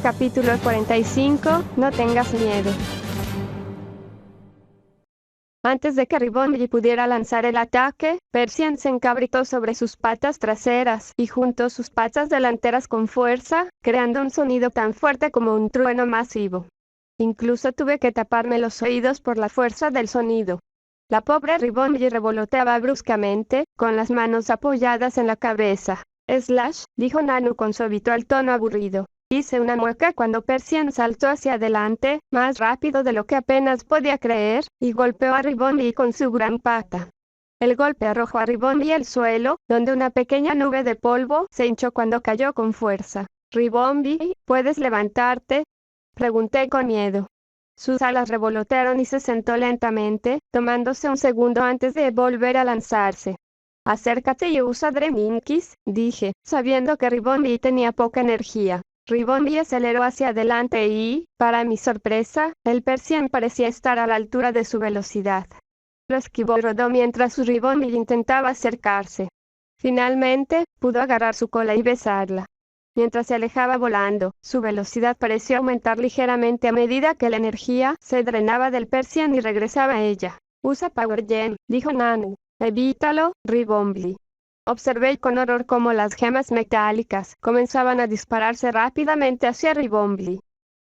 Capítulo 45, no tengas miedo. Antes de que Ribongi pudiera lanzar el ataque, Persian se encabritó sobre sus patas traseras y juntó sus patas delanteras con fuerza, creando un sonido tan fuerte como un trueno masivo. Incluso tuve que taparme los oídos por la fuerza del sonido. La pobre Ribongi revoloteaba bruscamente, con las manos apoyadas en la cabeza. Slash, dijo Nanu con su habitual tono aburrido. Hice una mueca cuando Persian saltó hacia adelante, más rápido de lo que apenas podía creer, y golpeó a Ribongi con su gran pata. El golpe arrojó a Ribongi al suelo, donde una pequeña nube de polvo se hinchó cuando cayó con fuerza. «Ribongi, ¿puedes levantarte?», pregunté con miedo. Sus alas revolotearon y se sentó lentamente, tomándose un segundo antes de volver a lanzarse. «Acércate y usa Dreminkis», dije, sabiendo que Ribongi tenía poca energía. Ribongi aceleró hacia adelante y, para mi sorpresa, el Persian parecía estar a la altura de su velocidad. Lo esquivó y rodó mientras Ribongi intentaba acercarse. Finalmente, pudo agarrar su cola y besarla. Mientras se alejaba volando, su velocidad pareció aumentar ligeramente a medida que la energía se drenaba del Persian y regresaba a ella. «Usa Power Gem», dijo Nanu. «Evítalo, Ribongi». Observé con horror cómo las gemas metálicas comenzaban a dispararse rápidamente hacia Ribongi.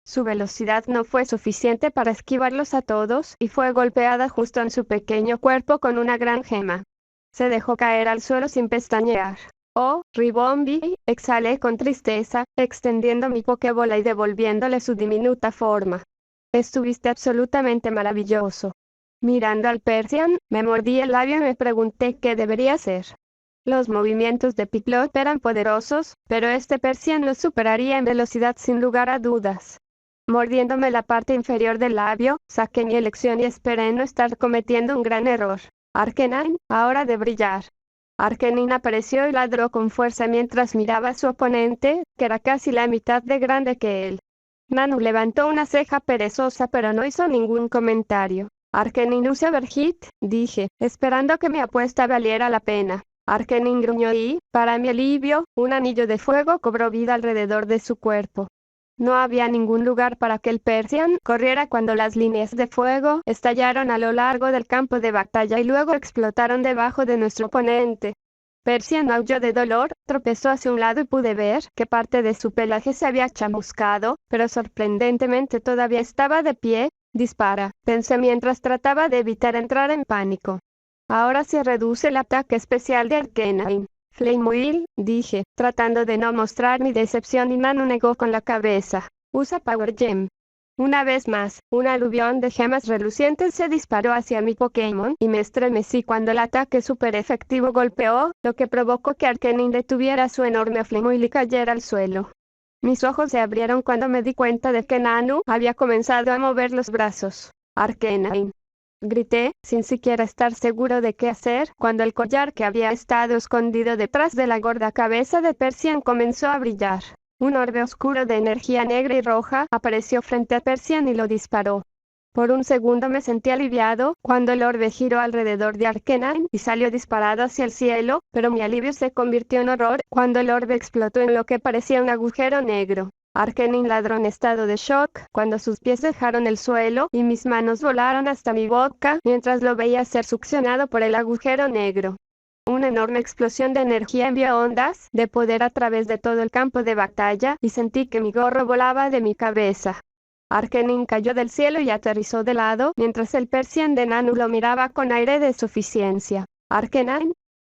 Su velocidad no fue suficiente para esquivarlos a todos y fue golpeada justo en su pequeño cuerpo con una gran gema. Se dejó caer al suelo sin pestañear. «Oh, Ribongi», exhalé con tristeza, extendiendo mi pokebola y devolviéndole su diminuta forma. «Estuviste absolutamente maravilloso». Mirando al Persian, me mordí el labio y me pregunté qué debería hacer. Los movimientos de Picklot eran poderosos, pero este Persian los superaría en velocidad sin lugar a dudas. Mordiéndome la parte inferior del labio, saqué mi elección y esperé no estar cometiendo un gran error. «Arcanine, hora de brillar». Arcanine apareció y ladró con fuerza mientras miraba a su oponente, que era casi la mitad de grande que él. Nanu levantó una ceja perezosa pero no hizo ningún comentario. «Arcanine usa Overhit», dije, esperando que mi apuesta valiera la pena. Arcanine gruñó y, para mi alivio, un anillo de fuego cobró vida alrededor de su cuerpo. No había ningún lugar para que el Persian corriera cuando las líneas de fuego estallaron a lo largo del campo de batalla y luego explotaron debajo de nuestro oponente. Persian aulló de dolor, tropezó hacia un lado y pude ver que parte de su pelaje se había chamuscado, pero sorprendentemente todavía estaba de pie. «Dispara», pensé mientras trataba de evitar entrar en pánico. «Ahora se reduce el ataque especial de Arcanine». «Flame Wheel», dije, tratando de no mostrar mi decepción y Nanu negó con la cabeza. «Usa Power Gem». Una vez más, un aluvión de gemas relucientes se disparó hacia mi Pokémon y me estremecí cuando el ataque super efectivo golpeó, lo que provocó que Arcanine detuviera su enorme Flame Wheel y cayera al suelo. Mis ojos se abrieron cuando me di cuenta de que Nanu había comenzado a mover los brazos. «Arcanine», grité, sin siquiera estar seguro de qué hacer, cuando el collar que había estado escondido detrás de la gorda cabeza de Persian comenzó a brillar. Un orbe oscuro de energía negra y roja apareció frente a Persian y lo disparó. Por un segundo me sentí aliviado, cuando el orbe giró alrededor de Arcanine y salió disparado hacia el cielo, pero mi alivio se convirtió en horror, cuando el orbe explotó en lo que parecía un agujero negro. Arcanine ladró en estado de shock, cuando sus pies dejaron el suelo y mis manos volaron hasta mi boca, mientras lo veía ser succionado por el agujero negro. Una enorme explosión de energía envió ondas de poder a través de todo el campo de batalla, y sentí que mi gorro volaba de mi cabeza. Arcanine cayó del cielo y aterrizó de lado, mientras el Persian de Nanu lo miraba con aire de suficiencia. «Arcanine»,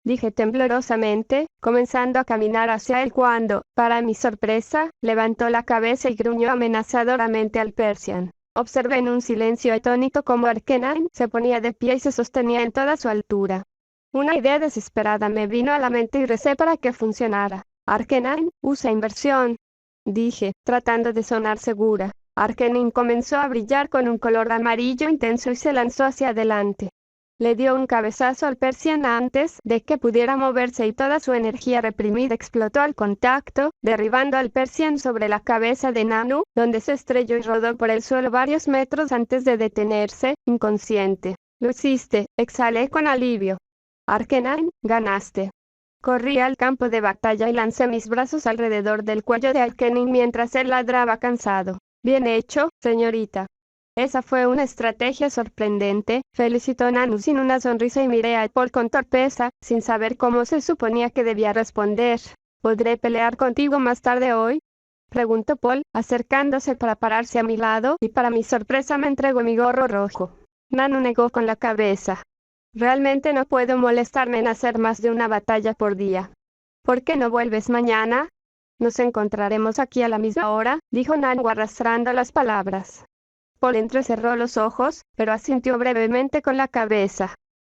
dije temblorosamente, comenzando a caminar hacia él cuando, para mi sorpresa, levantó la cabeza y gruñó amenazadoramente al Persian. Observé en un silencio atónito cómo Arcanine se ponía de pie y se sostenía en toda su altura. Una idea desesperada me vino a la mente y recé para que funcionara. «Arcanine, usa inversión», dije, tratando de sonar segura. Arcanine comenzó a brillar con un color amarillo intenso y se lanzó hacia adelante. Le dio un cabezazo al Persian antes de que pudiera moverse y toda su energía reprimida explotó al contacto, derribando al Persian sobre la cabeza de Nanu, donde se estrelló y rodó por el suelo varios metros antes de detenerse, inconsciente. «Lo hiciste», exhalé con alivio. «Arcanine, ganaste». Corrí al campo de batalla y lancé mis brazos alrededor del cuello de Alkenin mientras él ladraba cansado. Bien hecho, señorita. Esa fue una estrategia sorprendente, felicitó Nanu sin una sonrisa y miré a Paul con torpeza, sin saber cómo se suponía que debía responder. ¿Podré pelear contigo más tarde hoy? Preguntó Paul, acercándose para pararse a mi lado, y para mi sorpresa me entregó mi gorro rojo. Nanu negó con la cabeza. Realmente no puedo molestarme en hacer más de una batalla por día. ¿Por qué no vuelves mañana? Nos encontraremos aquí a la misma hora, dijo Nanu arrastrando las palabras. Paul entrecerró los ojos, pero asintió brevemente con la cabeza.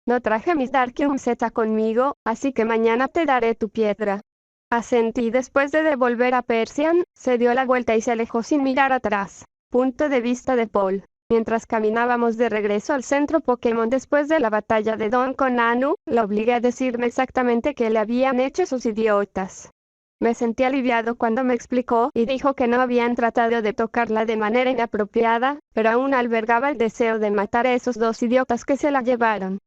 No traje mis Darkium Z conmigo, así que mañana te daré tu piedra. Asentí después de devolver a Persian, se dio la vuelta y se alejó sin mirar atrás. Punto de vista de Paul. Mientras caminábamos de regreso al centro Pokémon después de la batalla de Don con Nanu, la obligué a decirme exactamente qué le habían hecho esos idiotas. Me sentí aliviado cuando me explicó y dijo que no habían tratado de tocarla de manera inapropiada, pero aún albergaba el deseo de matar a esos dos idiotas que se la llevaron.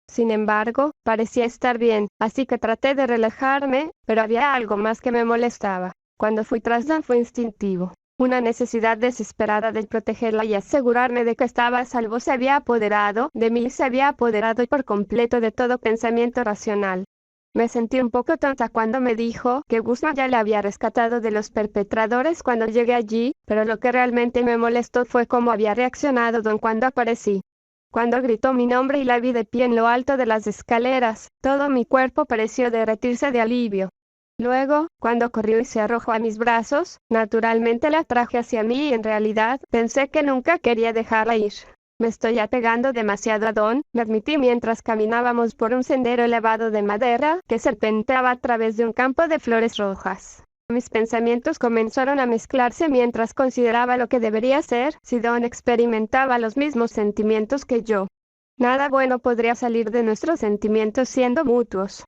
Sin embargo, parecía estar bien, así que traté de relajarme, pero había algo más que me molestaba. Cuando fui tras Dan fue instintivo. Una necesidad desesperada de protegerla y asegurarme de que estaba a salvo se había apoderado de mí y se había apoderado por completo de todo pensamiento racional. Me sentí un poco tonta cuando me dijo que Guzmán ya la había rescatado de los perpetradores cuando llegué allí, pero lo que realmente me molestó fue cómo había reaccionado Don cuando aparecí. Cuando gritó mi nombre y la vi de pie en lo alto de las escaleras, todo mi cuerpo pareció derretirse de alivio. Luego, cuando corrió y se arrojó a mis brazos, naturalmente la traje hacia mí y en realidad pensé que nunca quería dejarla ir. Me estoy apegando demasiado a Don, me admití mientras caminábamos por un sendero elevado de madera que serpenteaba a través de un campo de flores rojas. Mis pensamientos comenzaron a mezclarse mientras consideraba lo que debería hacer si Don experimentaba los mismos sentimientos que yo. Nada bueno podría salir de nuestros sentimientos siendo mutuos.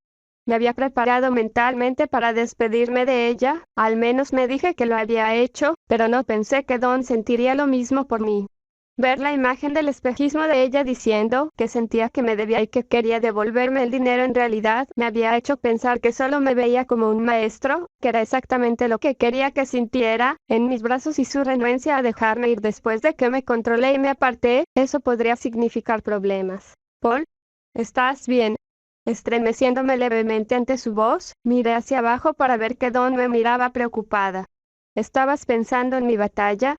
Me había preparado mentalmente para despedirme de ella, al menos me dije que lo había hecho, pero no pensé que Don sentiría lo mismo por mí. Ver la imagen del espejismo de ella diciendo que sentía que me debía y que quería devolverme el dinero en realidad me había hecho pensar que solo me veía como un maestro, que era exactamente lo que quería que sintiera, en mis brazos y su renuencia a dejarme ir después de que me controlé y me aparté, eso podría significar problemas. Paul, ¿estás bien? Estremeciéndome levemente ante su voz, miré hacia abajo para ver que Don me miraba preocupada. ¿Estabas pensando en mi batalla?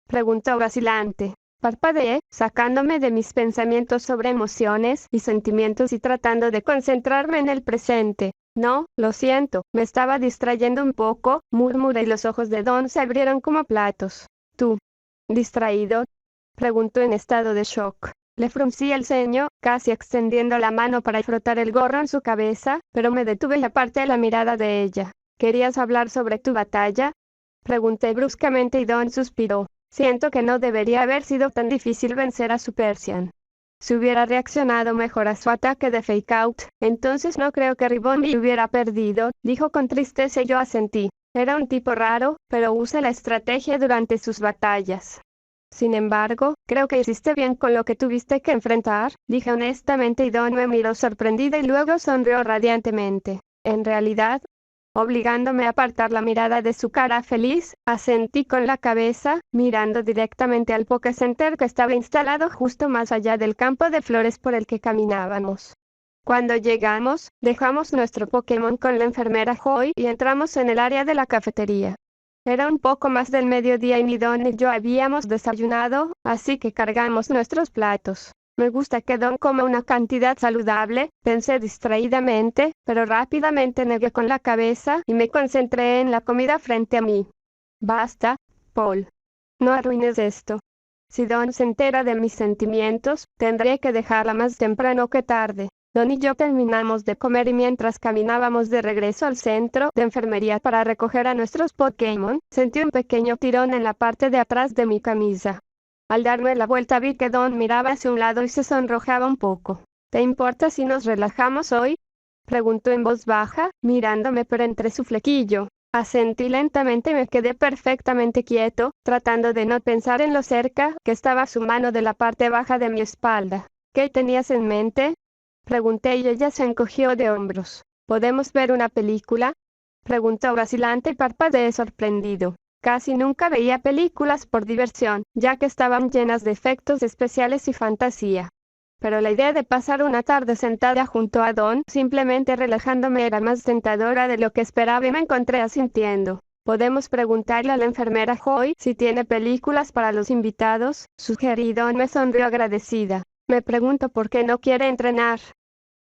Preguntó vacilante. Parpadeé, sacándome de mis pensamientos sobre emociones y sentimientos y tratando de concentrarme en el presente. No, lo siento, me estaba distrayendo un poco, murmuré y los ojos de Don se abrieron como platos. ¿Tú? ¿Distraído? Preguntó en estado de shock. Le fruncí el ceño, casi extendiendo la mano para frotar el gorro en su cabeza, pero me detuve y aparté la mirada de ella. ¿Querías hablar sobre tu batalla? Pregunté bruscamente y Don suspiró. Siento que no debería haber sido tan difícil vencer a su Persian. Si hubiera reaccionado mejor a su ataque de fake out, entonces no creo que Ribombee hubiera perdido, dijo con tristeza y yo asentí. Era un tipo raro, pero usa la estrategia durante sus batallas. Sin embargo, creo que hiciste bien con lo que tuviste que enfrentar, dije honestamente y Don me miró sorprendida y luego sonrió radiantemente. En realidad, obligándome a apartar la mirada de su cara feliz, asentí con la cabeza, mirando directamente al Pokécenter que estaba instalado justo más allá del campo de flores por el que caminábamos. Cuando llegamos, dejamos nuestro Pokémon con la enfermera Joy y entramos en el área de la cafetería. Era un poco más del mediodía y ni Don ni yo habíamos desayunado, así que cargamos nuestros platos. Me gusta que Don coma una cantidad saludable, pensé distraídamente, pero rápidamente negué con la cabeza y me concentré en la comida frente a mí. Basta, Paul. No arruines esto. Si Don se entera de mis sentimientos, tendré que dejarla más temprano que tarde. Don y yo terminamos de comer y mientras caminábamos de regreso al centro de enfermería para recoger a nuestros Pokémon, sentí un pequeño tirón en la parte de atrás de mi camisa. Al darme la vuelta vi que Don miraba hacia un lado y se sonrojaba un poco. ¿Te importa si nos relajamos hoy? Preguntó en voz baja, mirándome por entre su flequillo. Asentí lentamente y me quedé perfectamente quieto, tratando de no pensar en lo cerca que estaba su mano de la parte baja de mi espalda. ¿Qué tenías en mente? Pregunté y ella se encogió de hombros. ¿Podemos ver una película?, preguntó vacilante y parpadeé sorprendido. Casi nunca veía películas por diversión, ya que estaban llenas de efectos especiales y fantasía. Pero la idea de pasar una tarde sentada junto a Don, simplemente relajándome, era más tentadora de lo que esperaba y me encontré asintiendo. ¿Podemos preguntarle a la enfermera Joy si tiene películas para los invitados?, sugerí. Don me sonrió agradecida. Me pregunto por qué no quiere entrenar.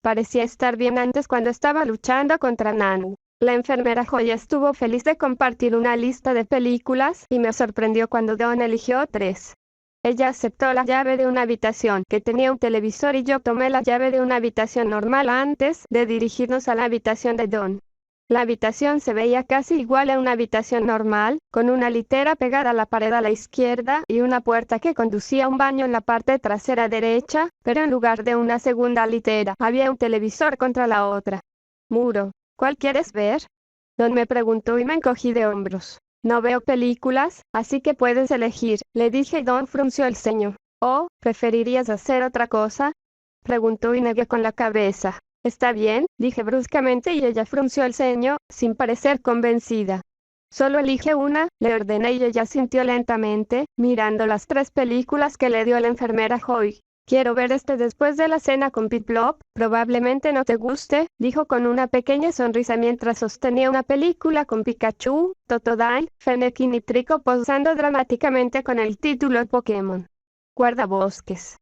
Parecía estar bien antes cuando estaba luchando contra Nanu. La enfermera Joy estuvo feliz de compartir una lista de películas y me sorprendió cuando Don eligió 3. Ella aceptó la llave de una habitación que tenía un televisor y yo tomé la llave de una habitación normal antes de dirigirnos a la habitación de Don. La habitación se veía casi igual a una habitación normal, con una litera pegada a la pared a la izquierda y una puerta que conducía a un baño en la parte trasera derecha, pero en lugar de una segunda litera, había un televisor contra la otra. Muro. ¿Cuál quieres ver?, Don me preguntó y me encogí de hombros. No veo películas, así que puedes elegir, le dije y Don frunció el ceño. ¿Oh, preferirías hacer otra cosa?, preguntó y negué con la cabeza. Está bien, dije bruscamente y ella frunció el ceño, sin parecer convencida. Solo elige una, le ordené y ella sintió lentamente, mirando las 3 películas que le dio la enfermera Joy. Quiero ver después de la cena con Pip-Plop, probablemente no te guste, dijo con una pequeña sonrisa mientras sostenía una película con Pikachu, Totodile, Fennekin y Trico posando dramáticamente con el título Pokémon Guardabosques,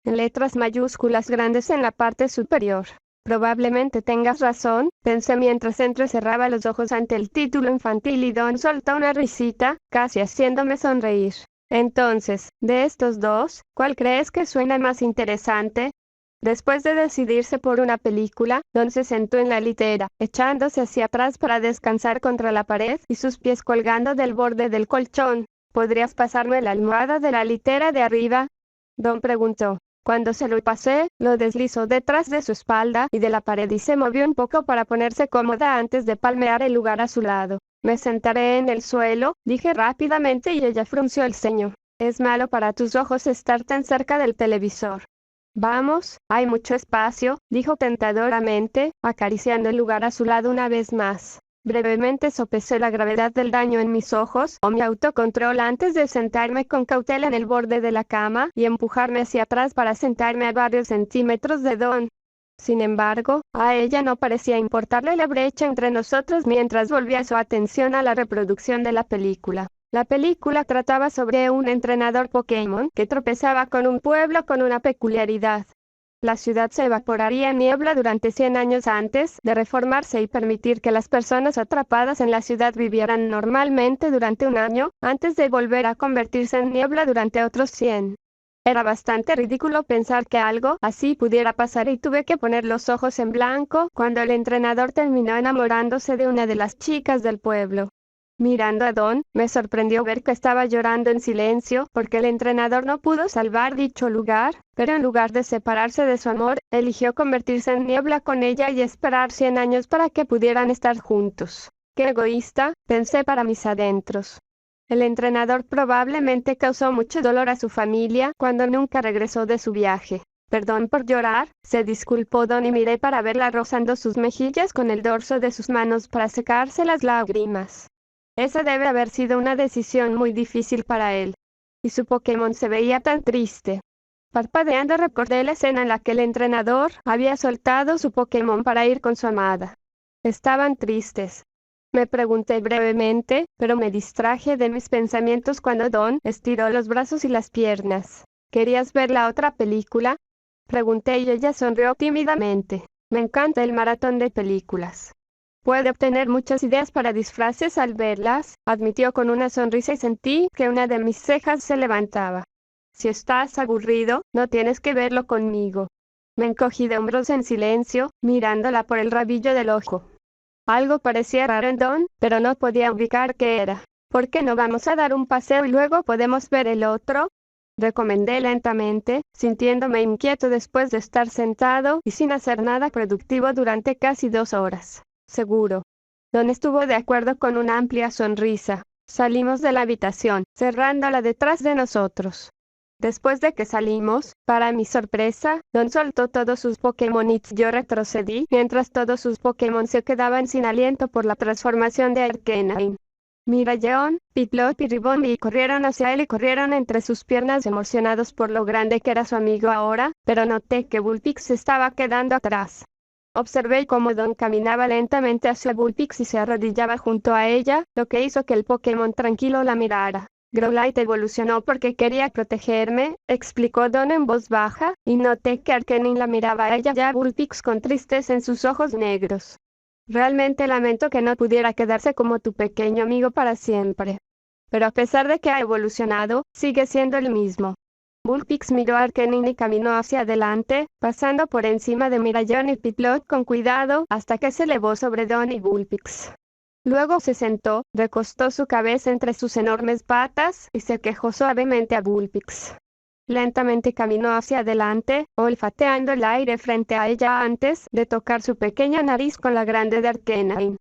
en letras mayúsculas grandes en la parte superior. Probablemente tengas razón, pensé mientras entrecerraba los ojos ante el título infantil y Don soltó una risita, casi haciéndome sonreír. Entonces, de estos 2, ¿cuál crees que suena más interesante? Después de decidirse por una película, Don se sentó en la litera, echándose hacia atrás para descansar contra la pared y sus pies colgando del borde del colchón. ¿Podrías pasarme la almohada de la litera de arriba?, Don preguntó. Cuando se lo pasé, lo deslizó detrás de su espalda y de la pared y se movió un poco para ponerse cómoda antes de palmear el lugar a su lado. Me sentaré en el suelo, dije rápidamente y ella frunció el ceño. Es malo para tus ojos estar tan cerca del televisor. Vamos, hay mucho espacio, dijo tentadoramente, acariciando el lugar a su lado una vez más. Brevemente sopesé la gravedad del daño en mis ojos o mi autocontrol antes de sentarme con cautela en el borde de la cama y empujarme hacia atrás para sentarme a varios centímetros de Don. Sin embargo, a ella no parecía importarle la brecha entre nosotros mientras volvía su atención a la reproducción de la película. La película trataba sobre un entrenador Pokémon que tropezaba con un pueblo con una peculiaridad. La ciudad se evaporaría en niebla durante 100 años antes de reformarse y permitir que las personas atrapadas en la ciudad vivieran normalmente durante un año, antes de volver a convertirse en niebla durante otros 100. Era bastante ridículo pensar que algo así pudiera pasar y tuve que poner los ojos en blanco cuando el entrenador terminó enamorándose de una de las chicas del pueblo. Mirando a Don, me sorprendió ver que estaba llorando en silencio porque el entrenador no pudo salvar dicho lugar, pero en lugar de separarse de su amor, eligió convertirse en niebla con ella y esperar 100 años para que pudieran estar juntos. ¡Qué egoísta!, pensé para mis adentros. El entrenador probablemente causó mucho dolor a su familia cuando nunca regresó de su viaje. Perdón por llorar, se disculpó Don y miré para verla rozando sus mejillas con el dorso de sus manos para secarse las lágrimas. Esa debe haber sido una decisión muy difícil para él. Y su Pokémon se veía tan triste. Parpadeando recordé la escena en la que el entrenador había soltado su Pokémon para ir con su amada. Estaban tristes. Me pregunté brevemente, pero me distraje de mis pensamientos cuando Don estiró los brazos y las piernas. ¿Querías ver la otra película?, pregunté y ella sonrió tímidamente. Me encanta el maratón de películas. Puede obtener muchas ideas para disfraces al verlas, admitió con una sonrisa y sentí que una de mis cejas se levantaba. Si estás aburrido, no tienes que verlo conmigo. Me encogí de hombros en silencio, mirándola por el rabillo del ojo. Algo parecía raro en Don, pero no podía ubicar qué era. ¿Por qué no vamos a dar un paseo y luego podemos ver el otro?, recomendé lentamente, sintiéndome inquieto después de estar sentado y sin hacer nada productivo durante casi 2 horas. Seguro. Don estuvo de acuerdo con una amplia sonrisa. Salimos de la habitación, cerrándola detrás de nosotros. Después de que salimos, para mi sorpresa, Don soltó todos sus Pokémon y yo retrocedí, mientras todos sus Pokémon se quedaban sin aliento por la transformación de Arcanine. Miraidon, Piplup y Ribombee corrieron hacia él y corrieron entre sus piernas emocionados por lo grande que era su amigo ahora, pero noté que Vulpix se estaba quedando atrás. Observé cómo Don caminaba lentamente hacia Vulpix y se arrodillaba junto a ella, lo que hizo que el Pokémon tranquilo la mirara. Growlithe evolucionó porque quería protegerme, explicó Don en voz baja, y noté que Arcanine la miraba a ella y a Vulpix con tristeza en sus ojos negros. Realmente lamento que no pudiera quedarse como tu pequeño amigo para siempre. Pero a pesar de que ha evolucionado, sigue siendo el mismo. Vulpix miró a Arcanine y caminó hacia adelante, pasando por encima de Miraidon y Piplup con cuidado, hasta que se elevó sobre Don y Vulpix. Luego se sentó, recostó su cabeza entre sus enormes patas, y se quejó suavemente a Vulpix. Lentamente caminó hacia adelante, olfateando el aire frente a ella antes de tocar su pequeña nariz con la grande de Arcanine.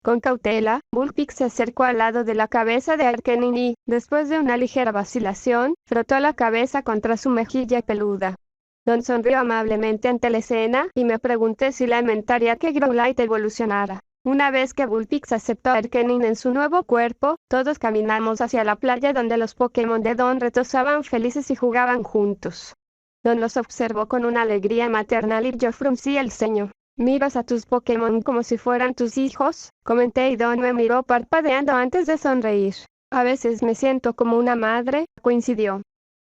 Con cautela, Vulpix se acercó al lado de la cabeza de Arcanine y, después de una ligera vacilación, frotó la cabeza contra su mejilla peluda. Don sonrió amablemente ante la escena, y me pregunté si lamentaría que Growlithe evolucionara. Una vez que Vulpix aceptó a Arcanine en su nuevo cuerpo, todos caminamos hacia la playa donde los Pokémon de Don retozaban felices y jugaban juntos. Don los observó con una alegría maternal y yo fruncí el ceño. «Miras a tus Pokémon como si fueran tus hijos», comenté y Don me miró parpadeando antes de sonreír. «A veces me siento como una madre», coincidió.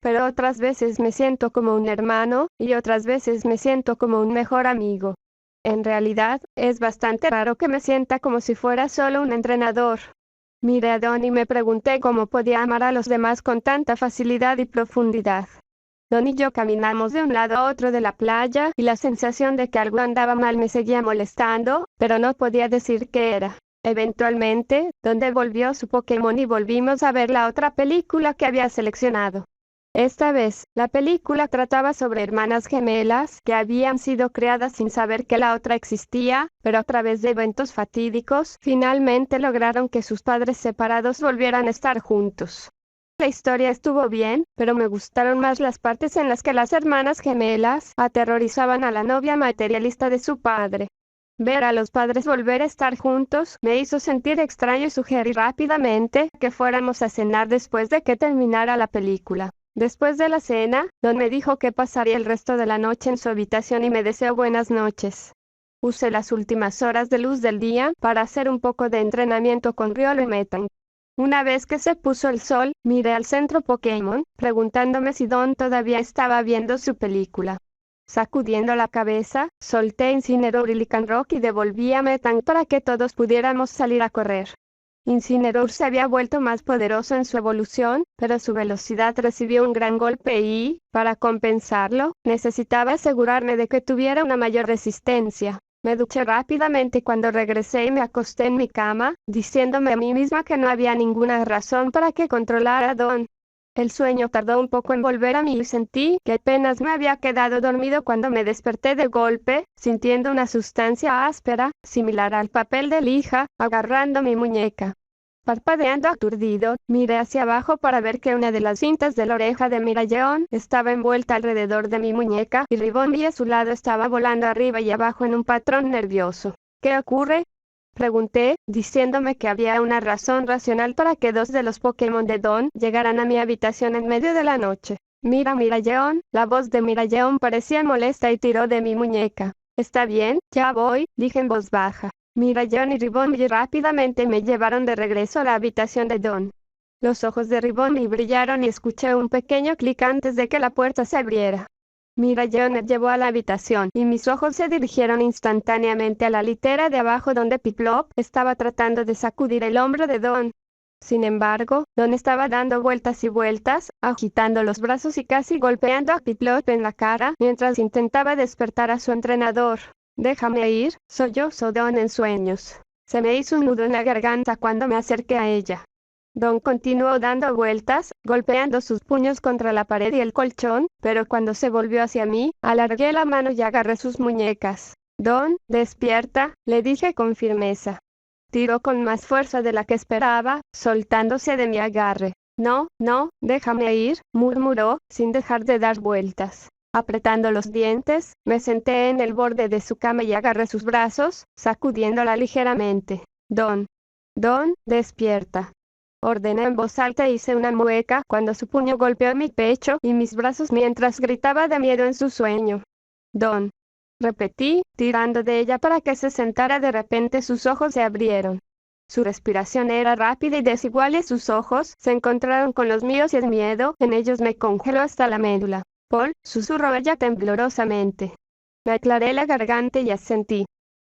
«Pero otras veces me siento como un hermano, y otras veces me siento como un mejor amigo. En realidad, es bastante raro que me sienta como si fuera solo un entrenador». Miré a Don y me pregunté cómo podía amar a los demás con tanta facilidad y profundidad. Don y yo caminamos de un lado a otro de la playa, y la sensación de que algo andaba mal me seguía molestando, pero no podía decir qué era. Eventualmente, Don devolvió su Pokémon y volvimos a ver la otra película que había seleccionado. Esta vez, la película trataba sobre hermanas gemelas que habían sido creadas sin saber que la otra existía, pero a través de eventos fatídicos, finalmente lograron que sus padres separados volvieran a estar juntos. La historia estuvo bien, pero me gustaron más las partes en las que las hermanas gemelas aterrorizaban a la novia materialista de su padre. Ver a los padres volver a estar juntos me hizo sentir extraño y sugerí rápidamente que fuéramos a cenar después de que terminara la película. Después de la cena, Don me dijo que pasaría el resto de la noche en su habitación y me deseó buenas noches. Usé las últimas horas de luz del día para hacer un poco de entrenamiento con Riolu y Metang. Una vez que se puso el sol, miré al centro Pokémon, preguntándome si Don todavía estaba viendo su película. Sacudiendo la cabeza, solté Incineroar y Lycanroc y devolví a Metang para que todos pudiéramos salir a correr. Incineroar se había vuelto más poderoso en su evolución, pero su velocidad recibió un gran golpe y, para compensarlo, necesitaba asegurarme de que tuviera una mayor resistencia. Me duché rápidamente cuando regresé y me acosté en mi cama, diciéndome a mí misma que no había ninguna razón para que controlara a Don. El sueño tardó un poco en volver a mí y sentí que apenas me había quedado dormido cuando me desperté de golpe, sintiendo una sustancia áspera, similar al papel de lija, agarrando mi muñeca. Parpadeando aturdido, miré hacia abajo para ver que una de las cintas de la oreja de Miraidon estaba envuelta alrededor de mi muñeca y Ribombee a su lado estaba volando arriba y abajo en un patrón nervioso. «¿Qué ocurre?», pregunté, diciéndome que había una razón racional para que dos de los Pokémon de Don llegaran a mi habitación en medio de la noche. «Mira, Miraidon», la voz de Miraidon parecía molesta y tiró de mi muñeca. «Está bien, ya voy», dije en voz baja. Miraidon y Ribombee rápidamente me llevaron de regreso a la habitación de Don. Los ojos de Ribombee brillaron y escuché un pequeño clic antes de que la puerta se abriera. Miraidon me llevó a la habitación y mis ojos se dirigieron instantáneamente a la litera de abajo donde Piplup estaba tratando de sacudir el hombro de Don. Sin embargo, Don estaba dando vueltas y vueltas, agitando los brazos y casi golpeando a Piplup en la cara mientras intentaba despertar a su entrenador. «Déjame ir», sollozó Don en sueños. Se me hizo un nudo en la garganta cuando me acerqué a ella. Don continuó dando vueltas, golpeando sus puños contra la pared y el colchón, pero cuando se volvió hacia mí, alargué la mano y agarré sus muñecas. «Don, despierta», le dije con firmeza. Tiró con más fuerza de la que esperaba, soltándose de mi agarre. No, no, déjame ir, murmuró, sin dejar de dar vueltas. Apretando los dientes, me senté en el borde de su cama y agarré sus brazos, sacudiéndola ligeramente. Don, despierta. Ordené en voz alta e hice una mueca cuando su puño golpeó mi pecho y mis brazos mientras gritaba de miedo en su sueño. Don, repetí, tirando de ella para que se sentara. De repente sus ojos se abrieron. Su respiración era rápida y desigual y sus ojos se encontraron con los míos y el miedo en ellos me congeló hasta la médula. Paul, susurró ella temblorosamente. Me aclaré la garganta y asentí.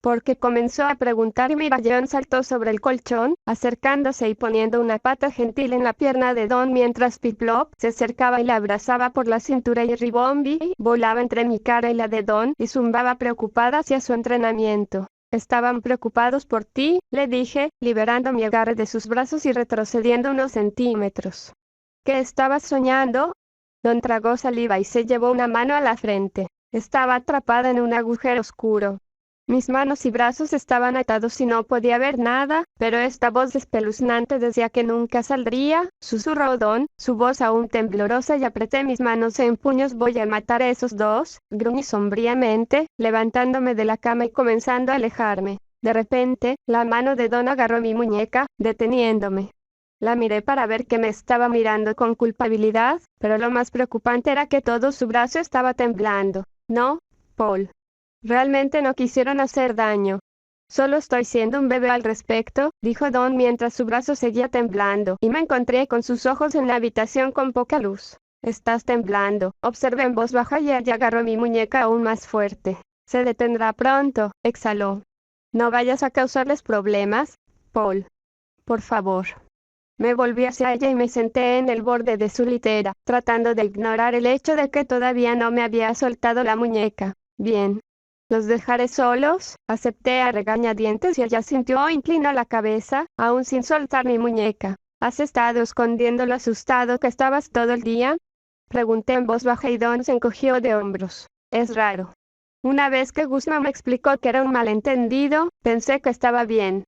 Porque comenzó a preguntar y mi bayón saltó sobre el colchón, acercándose y poniendo una pata gentil en la pierna de Don mientras Pip-Plop se acercaba y la abrazaba por la cintura y Ribombi volaba entre mi cara y la de Don y zumbaba preocupada hacia su entrenamiento. Estaban preocupados por ti, le dije, liberando mi agarre de sus brazos y retrocediendo unos centímetros. ¿Qué estabas soñando? Don tragó saliva y se llevó una mano a la frente. Estaba atrapada en un agujero oscuro. Mis manos y brazos estaban atados y no podía ver nada, pero esta voz espeluznante decía que nunca saldría, susurró Don, su voz aún temblorosa y apreté mis manos en puños. Voy a matar a esos dos, gruñí sombríamente, levantándome de la cama y comenzando a alejarme. De repente, la mano de Don agarró mi muñeca, deteniéndome. La miré para ver que me estaba mirando con culpabilidad, pero lo más preocupante era que todo su brazo estaba temblando. No, Paul. Realmente no quisieron hacer daño. Solo estoy siendo un bebé al respecto, dijo Don mientras su brazo seguía temblando, y me encontré con sus ojos en la habitación con poca luz. Estás temblando, observé en voz baja y ella agarró mi muñeca aún más fuerte. Se detendrá pronto, exhaló. No vayas a causarles problemas, Paul. Por favor. Me volví hacia ella y me senté en el borde de su litera, tratando de ignorar el hecho de que todavía no me había soltado la muñeca. Bien. Los dejaré solos, acepté a regañadientes y ella sintió o inclinó la cabeza, aún sin soltar mi muñeca. ¿Has estado escondiendo lo asustado que estabas todo el día? Pregunté en voz baja y Don se encogió de hombros. Es raro. Una vez que Guzmán me explicó que era un malentendido, pensé que estaba bien.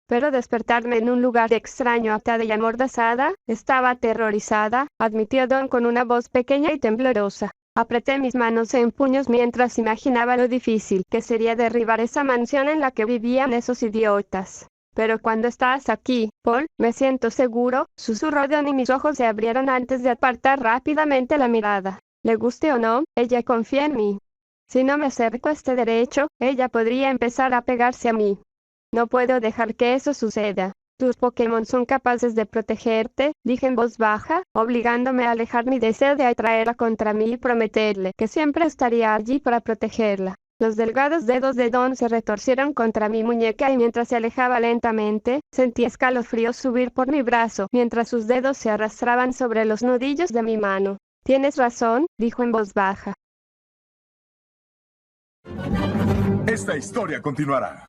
Pero despertarme en un lugar extraño atada y amordazada, estaba aterrorizada, admitió Don con una voz pequeña y temblorosa. Apreté mis manos en puños mientras imaginaba lo difícil que sería derribar esa mansión en la que vivían esos idiotas. Pero cuando estás aquí, Paul, me siento seguro, susurró Don y mis ojos se abrieron antes de apartar rápidamente la mirada. Le guste o no, ella confía en mí. Si no me acerco a este derecho, ella podría empezar a pegarse a mí. No puedo dejar que eso suceda. Tus Pokémon son capaces de protegerte, dije en voz baja, obligándome a alejar mi deseo de atraerla contra mí y prometerle que siempre estaría allí para protegerla. Los delgados dedos de Don se retorcieron contra mi muñeca y mientras se alejaba lentamente, sentí escalofríos subir por mi brazo, mientras sus dedos se arrastraban sobre los nudillos de mi mano. Tienes razón, dijo en voz baja. Esta historia continuará.